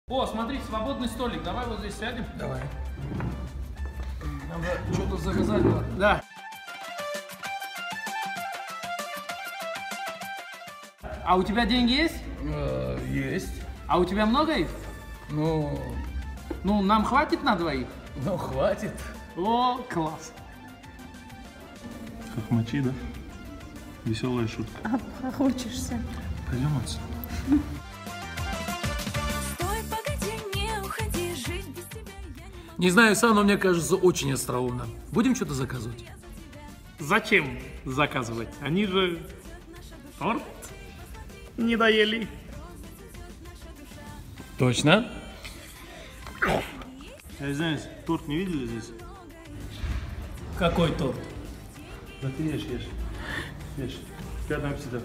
О, смотри, свободный столик. Давай вот здесь сядем. Давай. Надо что-то заказать. Да. А у тебя деньги есть? Есть. А у тебя много их? Ну, нам хватит на двоих? ну хватит. О, класс. Как мочи, да? Веселая шутка. Хочешься. Пойдем отсюда. Не знаю сам, но мне кажется очень остроумно. Будем что-то заказывать? Зачем заказывать? Они же торт не доели. Точно? Я извиняюсь, торт не видели здесь? Какой торт? Да ты ешь. Ешь. Приятного аппетита.